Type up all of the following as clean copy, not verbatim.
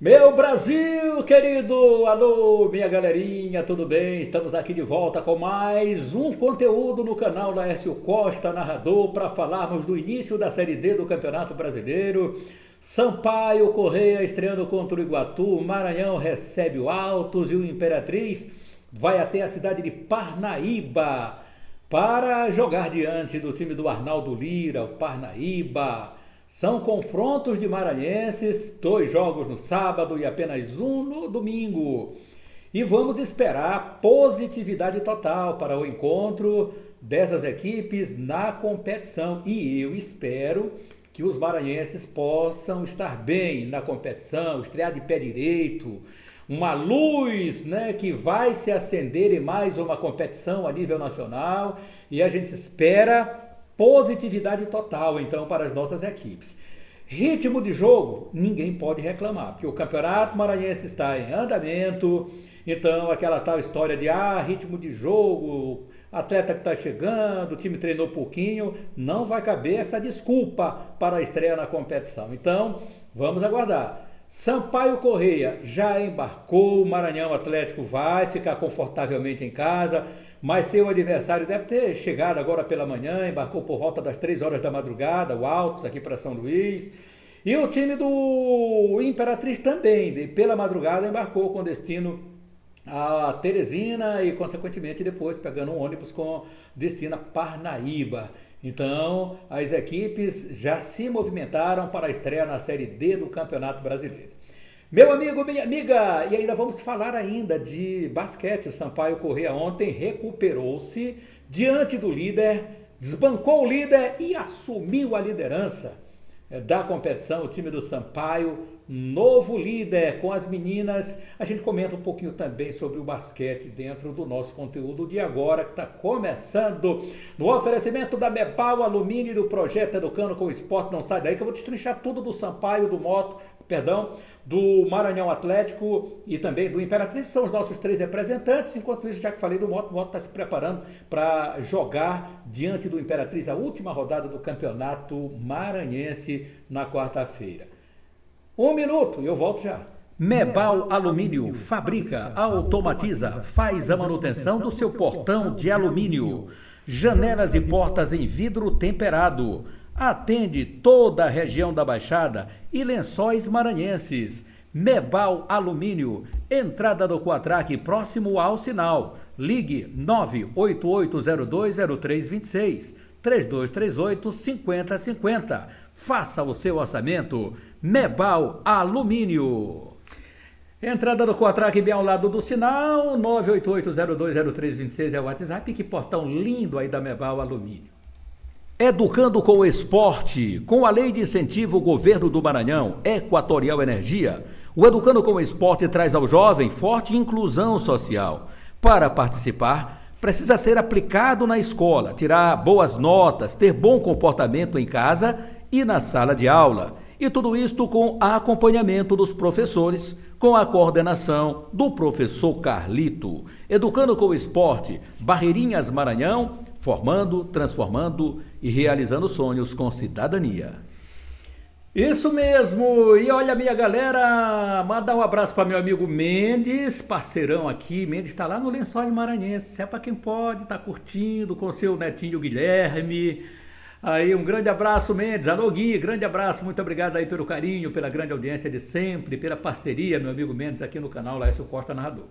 Meu Brasil querido, alô minha galerinha, tudo bem? Estamos aqui de volta com mais um conteúdo no canal Laércio Costa Narrador para falarmos do início da Série D do Campeonato Brasileiro. Sampaio Corrêa estreando contra o Iguatu, o Maranhão recebe o Altos e o Imperatriz vai até a cidade de Parnaíba para jogar diante do time do Arnaldo Lira, o Parnaíba. São confrontos de maranhenses, 2 jogos no sábado e apenas um no domingo. E vamos esperar positividade total para o encontro dessas equipes na competição. E eu espero que os maranhenses possam estar bem na competição, estrear de pé direito. Uma luz, né, que vai se acender em mais uma competição a nível nacional. E a gente espera positividade total, então, para as nossas equipes. Ritmo de jogo, ninguém pode reclamar, porque o Campeonato Maranhense está em andamento, então aquela tal história de ritmo de jogo, atleta que está chegando, o time treinou pouquinho, não vai caber essa desculpa para a estreia na competição. Então, vamos aguardar. Sampaio Corrêa já embarcou, o Maranhão Atlético vai ficar confortavelmente em casa, mas seu adversário deve ter chegado agora pela manhã, embarcou por volta das 3 horas da madrugada, o Altos aqui para São Luís. E o time do Imperatriz também, pela madrugada, embarcou com destino a Teresina e, consequentemente, depois pegando um ônibus com destino a Parnaíba. Então, as equipes já se movimentaram para a estreia na Série D do Campeonato Brasileiro. Meu amigo, minha amiga, e ainda vamos falar ainda de basquete. O Sampaio Corrêa ontem recuperou-se diante do líder, desbancou o líder e assumiu a liderança da competição. O time do Sampaio, novo líder com as meninas. A gente comenta um pouquinho também sobre o basquete dentro do nosso conteúdo de agora, que está começando no oferecimento da Mepal Alumínio e do Projeto Educando com o Esporte. Não sai daí que eu vou destrinchar tudo do Sampaio, do Maranhão Atlético e também do Imperatriz, que são os nossos 3 representantes. Enquanto isso, já que falei do Moto, o Moto está se preparando para jogar diante do Imperatriz a última rodada do Campeonato Maranhense na quarta-feira. 1 minuto e eu volto já. Mebal Alumínio fabrica, automatiza, faz a manutenção do seu portão de alumínio. Janelas e portas em vidro temperado. Atende toda a região da Baixada e Lençóis Maranhenses. Mebal Alumínio, entrada do Quatraque próximo ao sinal. Ligue 988020326, 3238-5050. Faça o seu orçamento. Mebal Alumínio. Entrada do Quatraque bem ao lado do sinal, 988020326 é o WhatsApp. Que portão lindo aí da Mebal Alumínio. Educando com o esporte, com a lei de incentivo ao governo do Maranhão, Equatorial Energia, o Educando com o Esporte traz ao jovem forte inclusão social. Para participar, precisa ser aplicado na escola, tirar boas notas, ter bom comportamento em casa e na sala de aula. E tudo isto com acompanhamento dos professores, com a coordenação do professor Carlito. Educando com o Esporte, Barreirinhas Maranhão, formando, transformando e realizando sonhos com cidadania. Isso mesmo, e olha minha galera, mandar um abraço para meu amigo Mendes, parceirão aqui. Mendes está lá no Lençóis Maranhenses, é para quem pode, tá curtindo com seu netinho Guilherme. Aí um grande abraço, Mendes. Alô Gui, grande abraço, muito obrigado aí pelo carinho, pela grande audiência de sempre, pela parceria, meu amigo Mendes, aqui no canal Laércio Costa Narrador.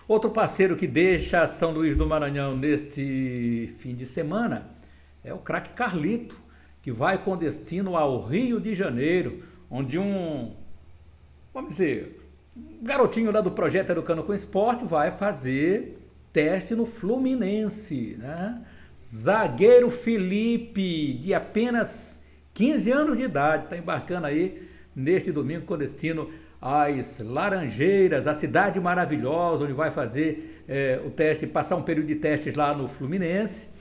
Outro parceiro que deixa São Luís do Maranhão neste fim de semana é o craque Carlito, que vai com destino ao Rio de Janeiro, onde um garotinho lá do Projeto Educando com Esporte vai fazer teste no Fluminense, né? Zagueiro Felipe, de apenas 15 anos de idade, está embarcando aí neste domingo com destino às Laranjeiras, a cidade maravilhosa, onde vai fazer o teste, passar um período de testes lá no Fluminense.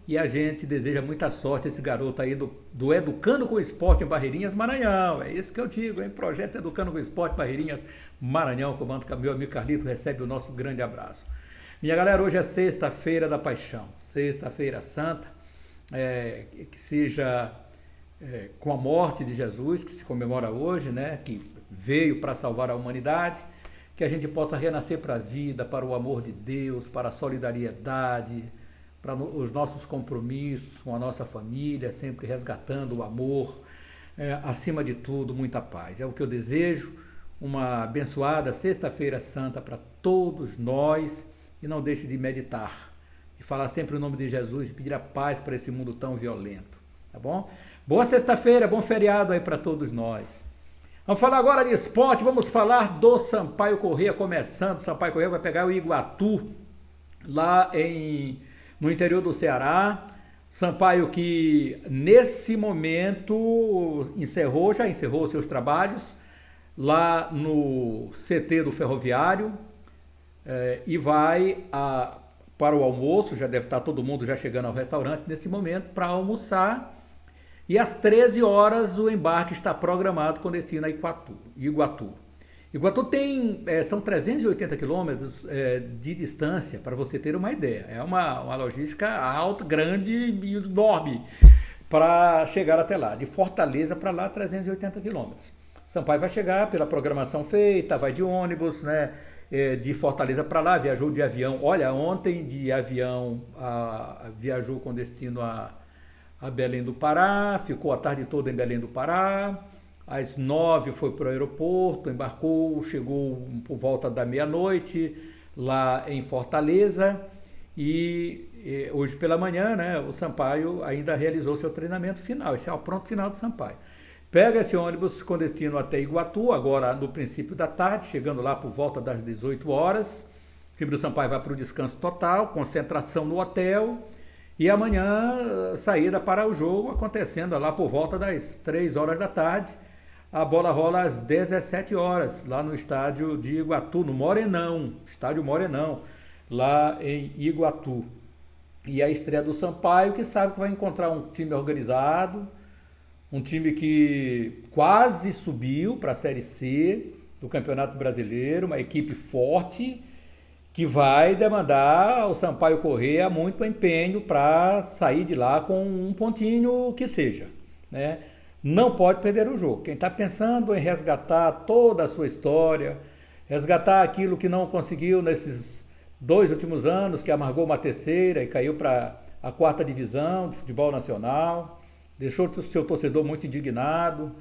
E a gente deseja muita sorte a esse garoto aí do Educando com o Esporte em Barreirinhas, Maranhão. É isso que eu digo, hein? Projeto Educando com o Esporte, Barreirinhas, Maranhão. Comando que meu amigo Carlito recebe o nosso grande abraço. Minha galera, hoje é sexta-feira da paixão, sexta-feira santa, que seja com a morte de Jesus, que se comemora hoje, né? Que veio para salvar a humanidade, que a gente possa renascer para a vida, para o amor de Deus, para a solidariedade, para os nossos compromissos com a nossa família, sempre resgatando o amor, acima de tudo, muita paz. É o que eu desejo, uma abençoada Sexta-feira Santa para todos nós, e não deixe de meditar, de falar sempre o nome de Jesus, de pedir a paz para esse mundo tão violento, tá bom? Boa sexta-feira, bom feriado aí para todos nós. Vamos falar agora de esporte, vamos falar do Sampaio Corrêa começando. O Sampaio Corrêa vai pegar o Iguatu, lá no interior do Ceará. Sampaio que nesse momento já encerrou seus trabalhos lá no CT do Ferroviário, e vai para o almoço. Já deve estar todo mundo já chegando ao restaurante nesse momento para almoçar. E às 13 horas o embarque está programado com destino a Iguatu. Iguatu são 380 quilômetros de distância, para você ter uma ideia. É uma logística alta, grande e enorme para chegar até lá. De Fortaleza para lá, 380 quilômetros. Sampaio vai chegar pela programação feita, vai de ônibus, né? De Fortaleza para lá, viajou de avião. Olha, ontem de avião viajou com destino a Belém do Pará, ficou a tarde toda em Belém do Pará, às 9 foi para o aeroporto, embarcou, chegou por volta da meia-noite lá em Fortaleza, e hoje pela manhã, né, o Sampaio ainda realizou seu treinamento final. Esse é o pronto final do Sampaio. Pega esse ônibus com destino até Iguatu, agora no princípio da tarde, chegando lá por volta das 18 horas. O time do Sampaio vai para o descanso total, concentração no hotel. E amanhã, saída para o jogo, acontecendo lá por volta das 3 horas da tarde. A bola rola às 17 horas, lá no estádio de Iguatu, no Morenão, estádio Morenão, lá em Iguatu. E a estreia do Sampaio, que sabe que vai encontrar um time organizado, um time que quase subiu para a Série C do Campeonato Brasileiro, uma equipe forte, que vai demandar ao Sampaio Corrêa muito empenho para sair de lá com um pontinho que seja, né? Não pode perder o jogo. Quem está pensando em resgatar toda a sua história, resgatar aquilo que não conseguiu nesses 2 últimos anos, que amargou uma terceira e caiu para a 4ª divisão do futebol nacional, deixou o seu torcedor muito indignado,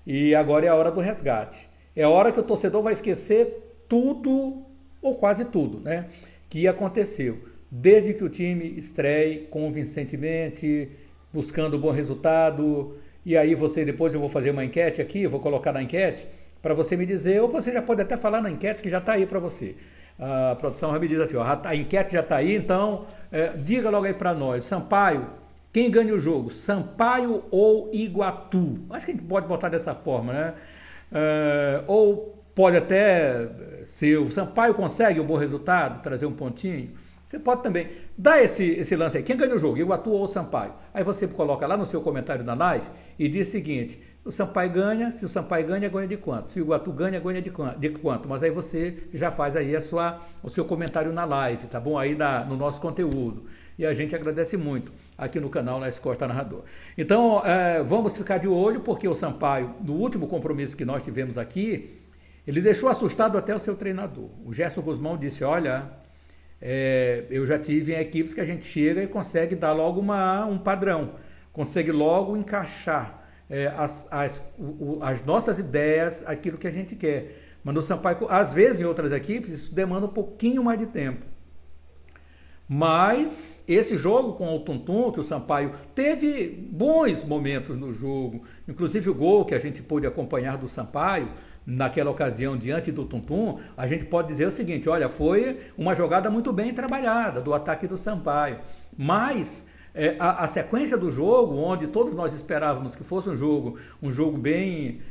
e agora é a hora do resgate. É a hora que o torcedor vai esquecer tudo, ou quase tudo, né, que aconteceu, desde que o time estreie convincentemente, buscando um bom resultado. E aí depois eu vou fazer uma enquete aqui, vou colocar na enquete, para você me dizer, ou você já pode até falar na enquete que já está aí para você. A produção vai me dizer assim, ó, a enquete já está aí, então diga logo aí para nós, Sampaio, quem ganha o jogo, Sampaio ou Iguatu? Acho que a gente pode botar dessa forma, né? Ou pode até ser o Sampaio consegue um bom resultado, trazer um pontinho. Você pode também dar esse lance aí. Quem ganha o jogo, Iguatu ou Sampaio? Aí você coloca lá no seu comentário na live e diz o seguinte, o Sampaio ganha, se o Sampaio ganha de quanto? Se o Iguatu ganha de quanto? Mas aí você já faz aí o seu comentário na live, tá bom? Aí no nosso conteúdo. E a gente agradece muito aqui no canal Laércio Costa Narrador. Então, vamos ficar de olho, porque o Sampaio, no último compromisso que nós tivemos aqui, ele deixou assustado até o seu treinador. O Gerson Guzmão disse, olha, eu já tive em equipes que a gente chega e consegue dar logo um padrão, consegue logo encaixar as nossas ideias, aquilo que a gente quer. Mas no Sampaio, às vezes em outras equipes, isso demanda um pouquinho mais de tempo. Mas esse jogo com o Tuntum, que o Sampaio teve bons momentos no jogo, inclusive o gol que a gente pôde acompanhar do Sampaio, naquela ocasião diante do Tuntum, a gente pode dizer o seguinte, olha, foi uma jogada muito bem trabalhada do ataque do Sampaio, mas a sequência do jogo, onde todos nós esperávamos que fosse um jogo bem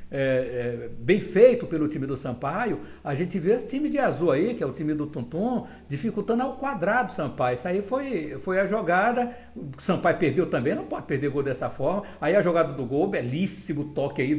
feito pelo time do Sampaio, a gente vê esse time de azul aí, que é o time do Tuntum, dificultando ao quadrado o Sampaio. Isso aí foi a jogada, o Sampaio perdeu também, não pode perder gol dessa forma. Aí a jogada do gol, belíssimo toque aí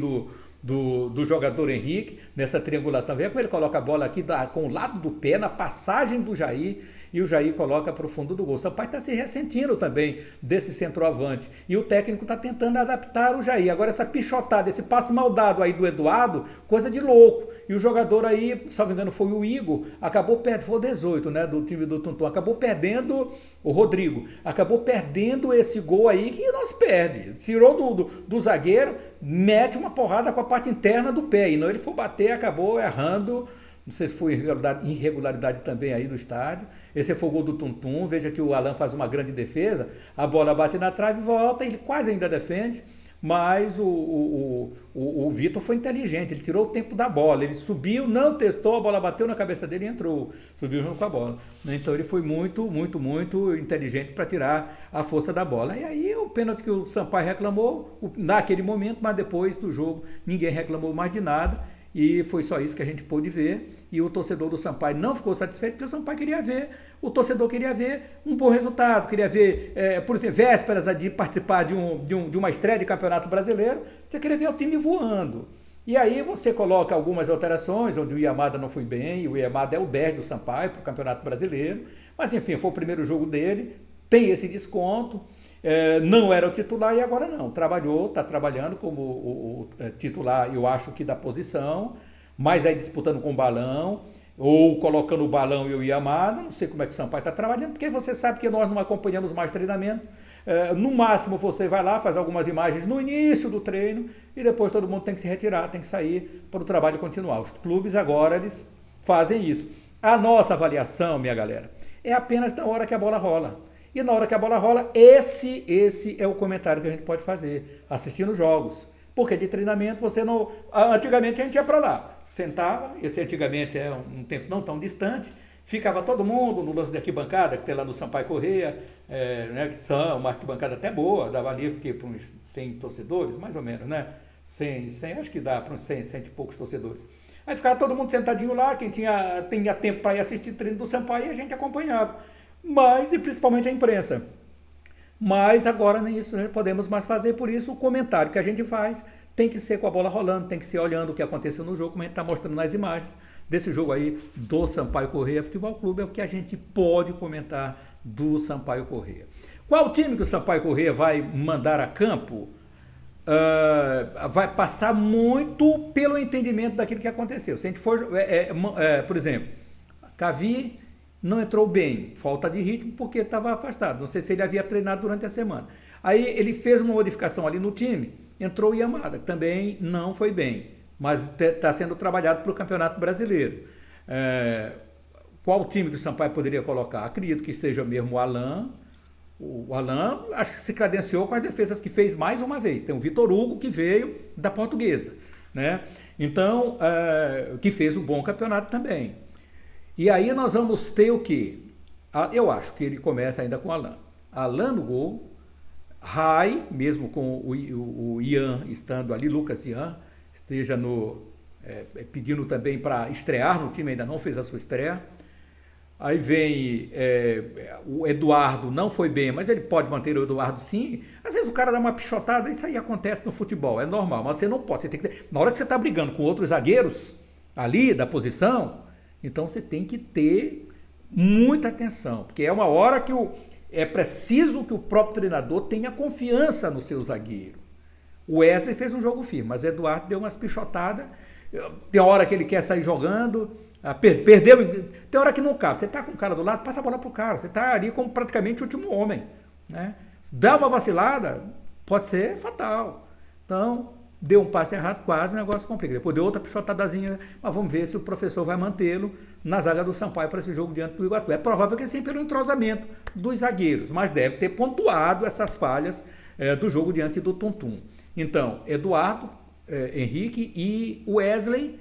do jogador Henrique, nessa triangulação. Veja como ele coloca a bola aqui com o lado do pé, na passagem do Jair, e o Jair coloca para o fundo do gol. O Sampaio está se ressentindo também desse centroavante. E o técnico está tentando adaptar o Jair. Agora essa pichotada, esse passe mal dado aí do Eduardo, coisa de louco. E o jogador aí, se não me engano, foi o Igor, acabou perdendo, foi o 18, né, do time do Tuntum, acabou perdendo, o Rodrigo, acabou perdendo esse gol aí que nós perde. Tirou do zagueiro, mete uma porrada com a parte interna do pé. E não ele for bater, acabou errando. Não sei se foi irregularidade também aí do estádio. Esse foi o gol do Tuntum. Veja que o Alan faz uma grande defesa. A bola bate na trave e volta. Ele quase ainda defende. Mas o Vitor foi inteligente. Ele tirou o tempo da bola. Ele subiu, não testou. A bola bateu na cabeça dele e entrou. Subiu junto com a bola. Então ele foi muito inteligente para tirar a força da bola. E aí o pênalti que o Sampaio reclamou naquele momento. Mas depois do jogo ninguém reclamou mais de nada. E foi só isso que a gente pôde ver. E o torcedor do Sampaio não ficou satisfeito, porque o Sampaio queria ver, o torcedor queria ver um bom resultado, queria ver, por exemplo, vésperas de participar de uma estreia de Campeonato Brasileiro, você queria ver o time voando. E aí você coloca algumas alterações, onde o Yamada não foi bem, e o Yamada é o 10 do Sampaio para o Campeonato Brasileiro, mas enfim, foi o primeiro jogo dele, tem esse desconto. Não era o titular e agora não, está trabalhando como o titular, eu acho que da posição, mas aí disputando com o Balão, ou colocando o Balão e o Yamada, não sei como é que o Sampaio está trabalhando, porque você sabe que nós não acompanhamos mais treinamento, no máximo você vai lá, faz algumas imagens no início do treino, e depois todo mundo tem que se retirar, tem que sair para o trabalho continuar. Os clubes agora, eles fazem isso. A nossa avaliação, minha galera, é apenas na hora que a bola rola. E na hora que a bola rola, esse é o comentário que a gente pode fazer, assistindo jogos. Porque de treinamento você não... Antigamente a gente ia para lá, sentava, esse antigamente é um tempo não tão distante, ficava todo mundo no lance de arquibancada, que tem lá no Sampaio Corrêa, né, que são uma arquibancada até boa, dava ali porque, para uns 100 torcedores, mais ou menos, né? 100, acho que dá para uns 100 e poucos torcedores. Aí ficava todo mundo sentadinho lá, quem tinha tempo para ir assistir treino do Sampaio, e a gente acompanhava. Mas, e principalmente a imprensa. Mas agora nem isso podemos mais fazer, por isso o comentário que a gente faz tem que ser com a bola rolando, tem que ser olhando o que aconteceu no jogo, como a gente está mostrando nas imagens desse jogo aí do Sampaio Corrêa Futebol Clube, é o que a gente pode comentar do Sampaio Corrêa. Qual time que o Sampaio Corrêa vai mandar a campo? Vai passar muito pelo entendimento daquilo que aconteceu. Se a gente for, por exemplo, Cavi não entrou bem, falta de ritmo porque estava afastado, não sei se ele havia treinado durante a semana. Aí ele fez uma modificação ali no time, entrou o Yamada, que também não foi bem, mas está sendo trabalhado para o Campeonato Brasileiro. Qual time que o Sampaio poderia colocar? Acredito que seja mesmo o Alan. O Alan, acho que se credenciou com as defesas que fez mais uma vez. Tem o Vitor Hugo, que veio da Portuguesa, né? Então, que fez um bom campeonato também. E aí nós vamos ter o quê? Eu acho que ele começa ainda com o Alan. Alan no gol, Rai, mesmo com o Ian estando ali, Lucas Ian, esteja pedindo também para estrear no time, ainda não fez a sua estreia. Aí vem o Eduardo, não foi bem, mas ele pode manter o Eduardo sim. Às vezes o cara dá uma pichotada, isso aí acontece no futebol, é normal, mas você não pode. Você tem que na hora que você está brigando com outros zagueiros ali da posição, então você tem que ter muita atenção, porque é uma hora que é preciso que o próprio treinador tenha confiança no seu zagueiro. O Wesley fez um jogo firme, mas o Eduardo deu umas pichotadas, tem hora que ele quer sair jogando, perdeu, tem hora que não cabe. Você está com o cara do lado, passa a bola pro cara, você está ali como praticamente o último homem, né? Dá uma vacilada, pode ser fatal. Então, deu um passe errado, quase o negócio complica. Depois deu outra pichotadazinha, mas vamos ver se o professor vai mantê-lo na zaga do Sampaio para esse jogo diante do Iguatu. É provável que sim, pelo entrosamento dos zagueiros, mas deve ter pontuado essas falhas do jogo diante do Tuntum. Então, Eduardo, Henrique e Wesley,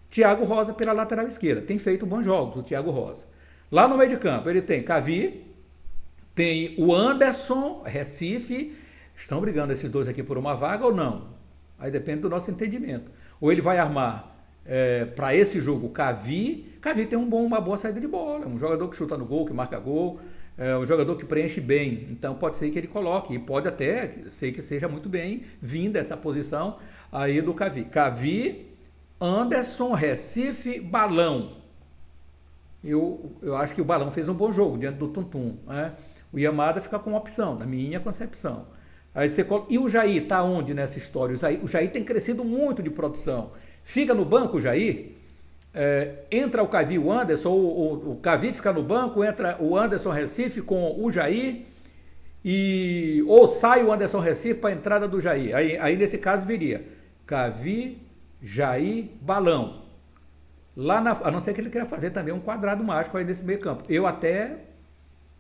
Thiago Rosa pela lateral esquerda. Tem feito bons jogos o Thiago Rosa. Lá no meio de campo ele tem Cavi, tem o Anderson, Recife. Estão brigando esses dois aqui por uma vaga ou não? Aí depende do nosso entendimento. Ou ele vai armar para esse jogo Cavi. Cavi tem uma boa saída de bola, um jogador que chuta no gol, que marca gol. é um jogador que preenche bem, então pode ser que ele coloque, e pode até ser que seja muito bem vinda essa posição aí do Cavi. Cavi, Anderson, Recife, Balão. Eu acho que o Balão fez um bom jogo diante do Tuntum, né? O Yamada fica com uma opção, na minha concepção. Aí você coloca, e o Jair está onde nessa história? O Jair tem crescido muito de produção. Fica no banco o Jair, entra o Cavi e o Anderson, ou o Cavi fica no banco, entra o Anderson Recife com o Jair, ou sai o Anderson Recife para a entrada do Jair. Aí nesse caso viria Cavi, Jair, Balão. A não ser que ele queira fazer também um quadrado mágico aí nesse meio campo. Eu até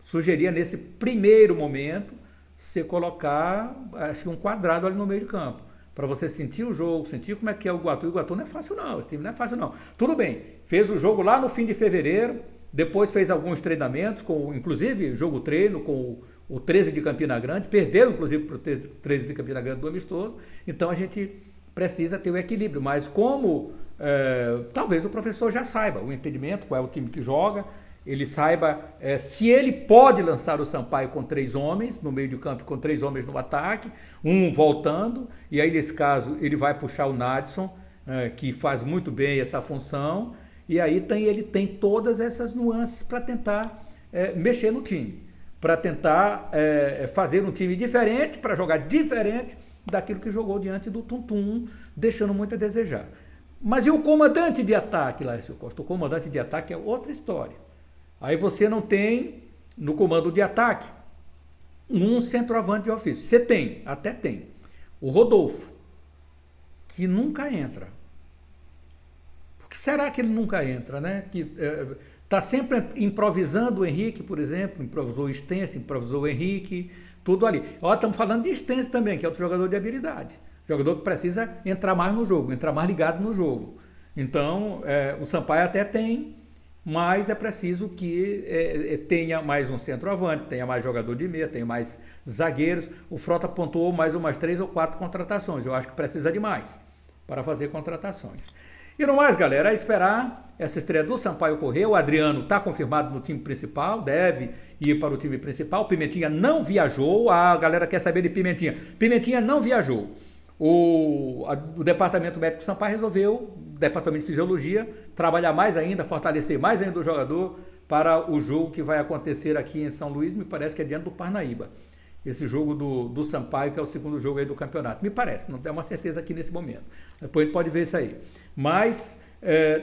sugeria nesse primeiro momento você colocar, acho que um quadrado ali no meio de campo, para você sentir o jogo, sentir como é que é o Iguatu. O Iguatu não é fácil não, esse time não é fácil não. Tudo bem, fez o jogo lá no fim de fevereiro, depois fez alguns treinamentos, inclusive jogo treino com o 13 de Campina Grande, perdeu inclusive para o 13 de Campina Grande do amistoso, então a gente precisa ter o equilíbrio, mas como talvez o professor já saiba o entendimento, qual é o time que joga, ele saiba se ele pode lançar o Sampaio com 3 homens no meio de campo, com 3 homens no ataque, um voltando, e aí nesse caso ele vai puxar o Nadson, que faz muito bem essa função, e aí ele tem todas essas nuances para tentar mexer no time, para tentar fazer um time diferente, para jogar diferente daquilo que jogou diante do Tuntum, deixando muito a desejar. Mas e o comandante de ataque, Laércio Costa? O comandante de ataque é outra história. Aí você não tem, no comando de ataque, um centroavante de ofício. Você tem, até tem. O Rodolfo, que nunca entra. Por que será que ele nunca entra, né? Que está sempre improvisando o Henrique, por exemplo, improvisou o Stense, improvisou o Henrique, tudo ali. Ó, estamos falando de Stense também, que é outro jogador de habilidade. Jogador que precisa entrar mais no jogo, entrar mais ligado no jogo. Então, o Sampaio até tem, mas é preciso que tenha mais um centroavante, tenha mais jogador de meia, tenha mais zagueiros. O Frota pontuou mais umas 3 ou 4 contratações. Eu acho que precisa de mais para fazer contratações. E no mais, galera, é esperar essa estreia do Sampaio Corrêa. O Adriano está confirmado no time principal, deve ir para o time principal. Pimentinha não viajou, a galera quer saber de Pimentinha. Pimentinha não viajou. O departamento médico do Sampaio resolveu, o departamento de fisiologia, trabalhar mais ainda, fortalecer mais ainda o jogador para o jogo que vai acontecer aqui em São Luís, me parece que é diante do Parnaíba. Esse jogo do Sampaio, que é o segundo jogo aí do campeonato. Me parece, não tenho uma certeza aqui nesse momento. Depois a gente pode ver isso aí. Mas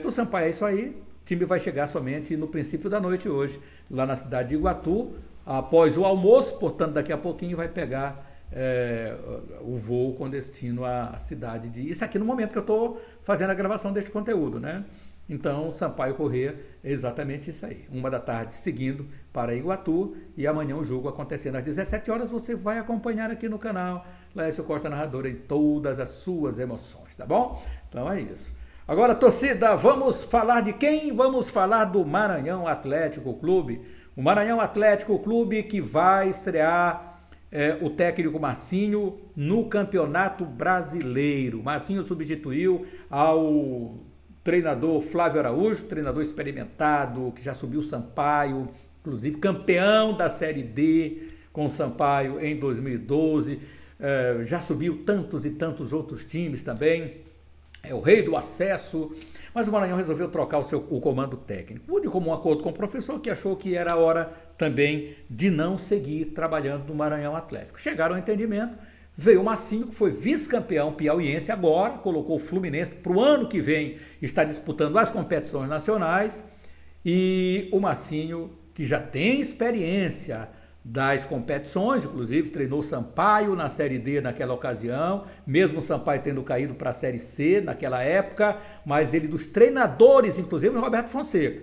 do Sampaio é isso aí. O time vai chegar somente no princípio da noite hoje, lá na cidade de Iguatu, após o almoço, portanto daqui a pouquinho vai pegar o voo com destino à cidade de... Isso aqui no momento que eu estou fazendo a gravação deste conteúdo, né? Então, Sampaio Corrêa é exatamente isso aí. 13h seguindo para Iguatu e amanhã o jogo acontecendo às 17 horas. Você vai acompanhar aqui no canal Laércio Costa Narrador em todas as suas emoções, tá bom? Então é isso. Agora, torcida, vamos falar de quem? Vamos falar do Maranhão Atlético Clube. O Maranhão Atlético Clube que vai estrear o técnico Marcinho no Campeonato Brasileiro. Marcinho substituiu ao treinador Flávio Araújo, treinador experimentado, que já subiu o Sampaio, inclusive campeão da Série D com o Sampaio em 2012, já subiu tantos e tantos outros times também, é o rei do acesso, mas o Maranhão resolveu trocar o comando técnico, de comum acordo com o professor, que achou que era a hora também de não seguir trabalhando no Maranhão Atlético. Chegaram ao entendimento, veio o Marcinho, que foi vice-campeão piauiense agora, colocou o Fluminense para o ano que vem, está disputando as competições nacionais, e o Marcinho, que já tem experiência das competições, inclusive treinou o Sampaio na Série D naquela ocasião, mesmo o Sampaio tendo caído para a Série C naquela época, mas ele dos treinadores, inclusive o Roberto Fonseca,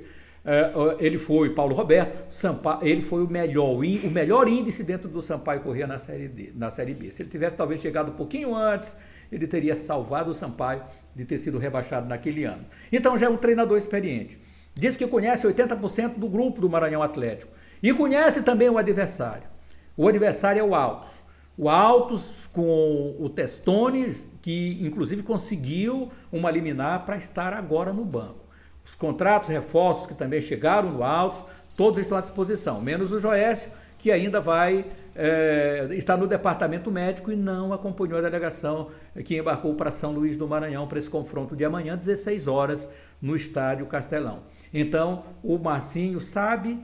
ele foi, Paulo Roberto, ele foi o melhor índice dentro do Sampaio Corrêa na Série D, na Série B. Se ele tivesse talvez chegado um pouquinho antes, ele teria salvado o Sampaio de ter sido rebaixado naquele ano. Então já é um treinador experiente. Diz que conhece 80% do grupo do Maranhão Atlético. E conhece também o adversário. O adversário é o Altos. O Altos com o Testoni, que inclusive conseguiu uma liminar para estar agora no banco. Os contratos, reforços que também chegaram no Altos, todos estão à disposição, menos o Joécio, que ainda vai estar no departamento médico e não acompanhou a delegação que embarcou para São Luís do Maranhão para esse confronto de amanhã, 16 horas, no estádio Castelão. Então, o Marcinho sabe,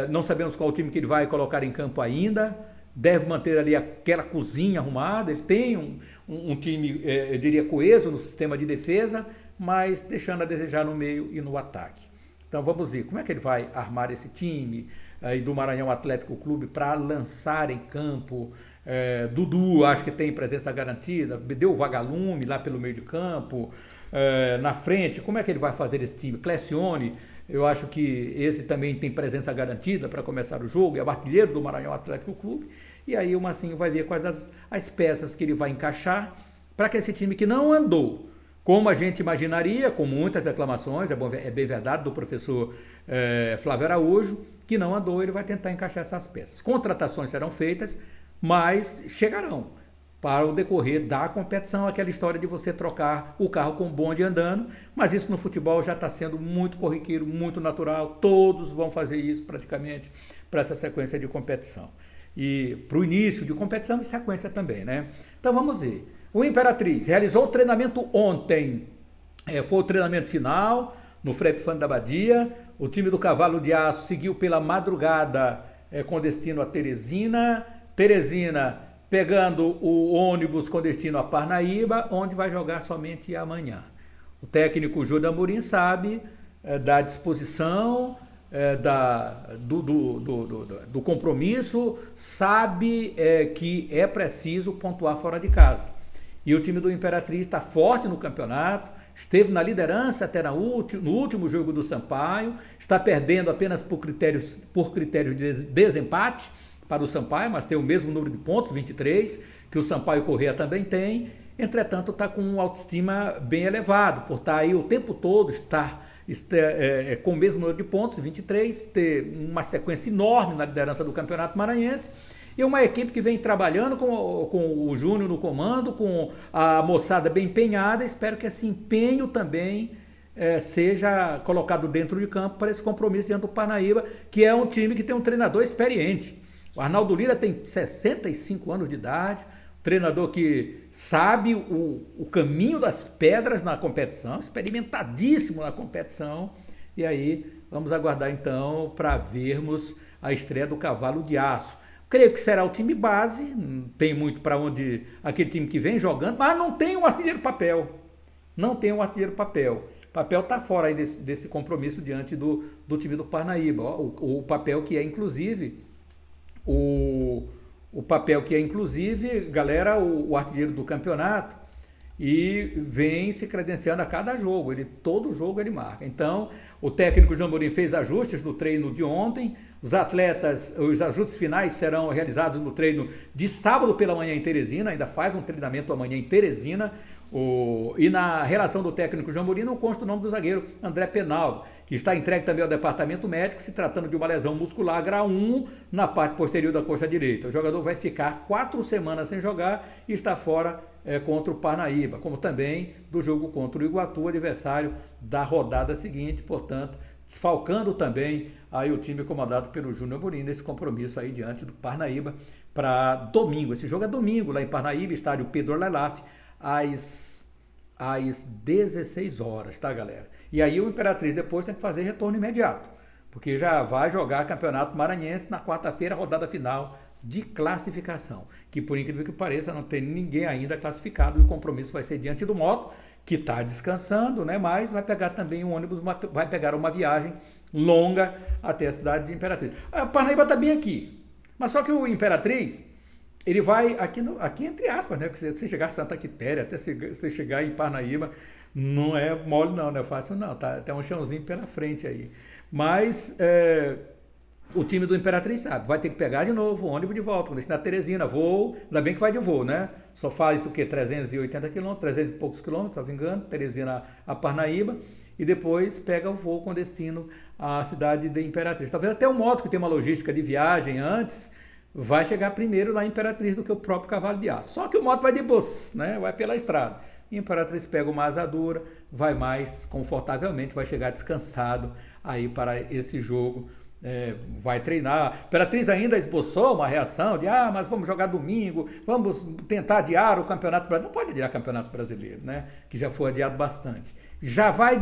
não sabemos qual time que ele vai colocar em campo ainda, deve manter ali aquela cozinha arrumada, ele tem um time, eu diria, coeso no sistema de defesa, mas deixando a desejar no meio e no ataque. Então vamos ver como é que ele vai armar esse time aí do Maranhão Atlético Clube para lançar em campo. Dudu, acho que tem presença garantida, deu o vagalume lá pelo meio de campo, na frente, como é que ele vai fazer esse time? Clecione, eu acho que esse também tem presença garantida para começar o jogo, é o artilheiro do Maranhão Atlético Clube, e aí o Marcinho vai ver quais as peças que ele vai encaixar para que esse time que não andou, como a gente imaginaria, com muitas reclamações, é bem verdade, do professor Flávio Araújo, que não andou, ele vai tentar encaixar essas peças. Contratações serão feitas, mas chegarão para o decorrer da competição, aquela história de você trocar o carro com o bonde andando, mas isso no futebol já está sendo muito corriqueiro, muito natural, todos vão fazer isso praticamente para essa sequência de competição. E para o início de competição e sequência também, né? Então vamos ver. O Imperatriz realizou o treinamento ontem, foi o treinamento final no Frei Epifânio da Abadia. O time do Cavalo de Aço seguiu pela madrugada com destino a Teresina. Teresina pegando o ônibus com destino a Parnaíba, onde vai jogar somente amanhã. O técnico Júlio Amorim sabe da disposição, do compromisso, sabe que é preciso pontuar fora de casa. E o time do Imperatriz está forte no campeonato, esteve na liderança até no último jogo do Sampaio, está perdendo apenas por critérios de desempate para o Sampaio, mas tem o mesmo número de pontos, 23, que o Sampaio Corrêa também tem. Entretanto, está com uma autoestima bem elevado, por estar aí o tempo todo, com o mesmo número de pontos, 23, ter uma sequência enorme na liderança do Campeonato Maranhense. E uma equipe que vem trabalhando com o Júnior no comando, com a moçada bem empenhada. Espero que esse empenho também seja colocado dentro de campo para esse compromisso diante do Parnaíba, que é um time que tem um treinador experiente. O Arnaldo Lira tem 65 anos de idade, treinador que sabe o caminho das pedras na competição, experimentadíssimo na competição. E aí vamos aguardar então para vermos a estreia do Cavalo de Aço. Creio que será o time base, não tem muito para onde aquele time que vem jogando, mas não tem um artilheiro papel. Não tem um artilheiro papel. O papel está fora aí desse compromisso diante do time do Parnaíba. O papel que é inclusive, galera, o artilheiro do campeonato, e vem se credenciando a cada jogo, todo jogo ele marca. Então, o técnico João Amorim fez ajustes no treino de ontem, os ajustes finais serão realizados no treino de sábado pela manhã em Teresina, ainda faz um treinamento amanhã em Teresina. E na relação do técnico João Amorim não consta o nome do zagueiro André Penalvo, que está entregue também ao departamento médico, se tratando de uma lesão muscular grau 1 na parte posterior da coxa direita. O jogador vai ficar 4 semanas sem jogar e está fora contra o Parnaíba, como também do jogo contra o Iguatu, adversário da rodada seguinte, portanto, desfalcando também aí o time comandado pelo Júnior Amorim nesse compromisso aí diante do Parnaíba para domingo. Esse jogo é domingo lá em Parnaíba, estádio Pedro Orlelaf, às 16 horas, tá, galera? E aí o Imperatriz depois tem que fazer retorno imediato, porque já vai jogar Campeonato Maranhense na quarta-feira, rodada final de classificação, que por incrível que pareça não tem ninguém ainda classificado, e o compromisso vai ser diante do Moto, que está descansando, né? Mas vai pegar também um ônibus, vai pegar uma viagem longa até a cidade de Imperatriz. A Parnaíba está bem aqui, mas só que o Imperatriz, ele vai aqui entre aspas, né? Porque você chegar a Santa Quitéria, até você chegar em Parnaíba, não é mole não é fácil não, tá? Tem um chãozinho pela frente aí. Mas o time do Imperatriz sabe, vai ter que pegar de novo o ônibus de volta, quando está na Teresina, voo, ainda bem que vai de voo, né? Só faz o quê? 380 quilômetros, 300 e poucos quilômetros, se não me engano, Teresina a Parnaíba, e depois pega o voo com destino à cidade de Imperatriz. Talvez até o Moto, que tem uma logística de viagem antes, vai chegar primeiro lá em Imperatriz do que o próprio Cavalo de Aço. Só que o Moto vai de bus, né? Vai pela estrada. E Imperatriz pega uma asadura, vai mais confortavelmente, vai chegar descansado aí para esse jogo vai treinar. Imperatriz ainda esboçou uma reação de, mas vamos jogar domingo, vamos tentar adiar o Campeonato Brasileiro. Não pode adiar o Campeonato Brasileiro, né? Que já foi adiado bastante. Já vai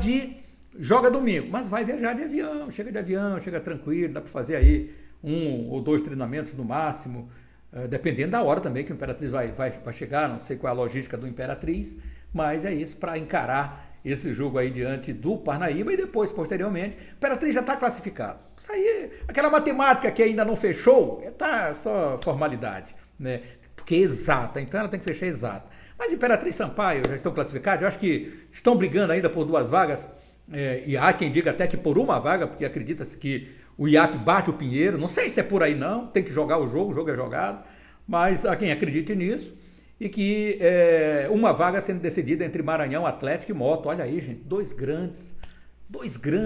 joga domingo, mas vai viajar de avião, chega tranquilo, dá para fazer aí 1 ou 2 treinamentos no máximo, dependendo da hora também que o Imperatriz vai chegar, não sei qual é a logística do Imperatriz, mas é isso para encarar esse jogo aí diante do Parnaíba e depois, posteriormente, o Imperatriz já está classificado. Isso aí, aquela matemática que ainda não fechou, tá só formalidade, né? Porque é exata, então ela tem que fechar exata. Mas Imperatriz e Sampaio já estão classificados, eu acho que estão brigando ainda por 2 vagas, e há quem diga até que por 1 vaga, porque acredita-se que o IAP bate o Pinheiro, não sei se é por aí não, tem que jogar o jogo é jogado, mas há quem acredite nisso. E que 1 vaga sendo decidida entre Maranhão, Atlético e Moto. Olha aí, gente, 2 grandes,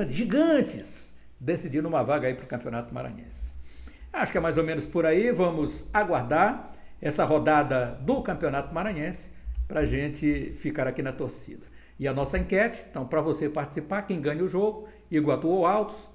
gigantes, decidindo 1 vaga aí para o Campeonato Maranhense. Acho que é mais ou menos por aí. Vamos aguardar essa rodada do Campeonato Maranhense para a gente ficar aqui na torcida. E a nossa enquete, então, para você participar, quem ganha o jogo, Iguatu ou Altos,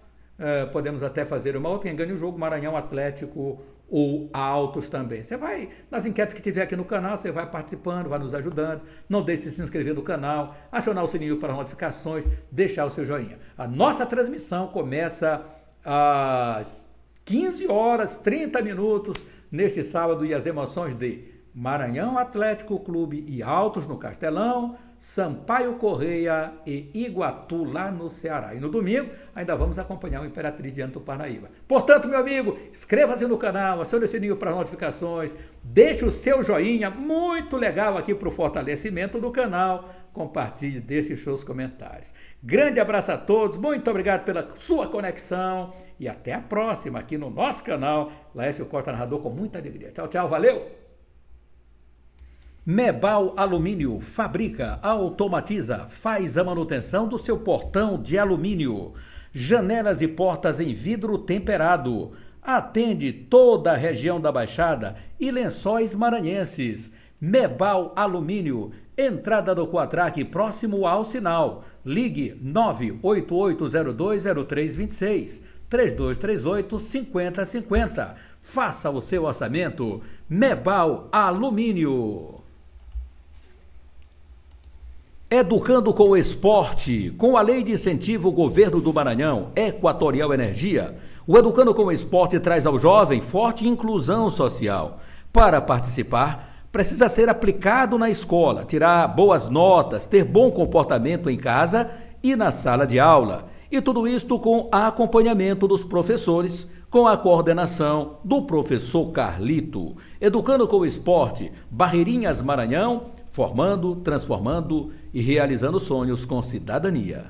podemos até fazer uma outra, quem ganha o jogo, Maranhão, Atlético ou Altos também. Você vai, nas enquetes que tiver aqui no canal, você vai participando, vai nos ajudando. Não deixe de se inscrever no canal, acionar o sininho para notificações, deixar o seu joinha. A nossa transmissão começa às 15h30 neste sábado e as emoções de Maranhão Atlético Clube e Altos no Castelão, Sampaio Correia e Iguatu lá no Ceará. E no domingo ainda vamos acompanhar o Imperatriz diante do Parnaíba. Portanto, meu amigo, inscreva-se no canal, acione o sininho para notificações, deixe o seu joinha, muito legal aqui para o fortalecimento do canal, compartilhe, deixe os seus comentários. Grande abraço a todos, muito obrigado pela sua conexão e até a próxima aqui no nosso canal, Laércio Costa Narrador, com muita alegria. Tchau, tchau, valeu! Mebal Alumínio fabrica, automatiza, faz a manutenção do seu portão de alumínio. Janelas e portas em vidro temperado. Atende toda a região da Baixada e Lençóis Maranhenses. Mebal Alumínio, entrada do Quatraque próximo ao sinal. Ligue 988020326, 3238-5050. Faça o seu orçamento. Mebal Alumínio. Educando com o esporte, com a Lei de Incentivo ao Governo do Maranhão, Equatorial Energia, o Educando com o Esporte traz ao jovem forte inclusão social. Para participar, precisa ser aplicado na escola, tirar boas notas, ter bom comportamento em casa e na sala de aula. E tudo isto com acompanhamento dos professores, com a coordenação do professor Carlito. Educando com o Esporte, Barreirinhas Maranhão, formando, transformando e realizando sonhos com cidadania.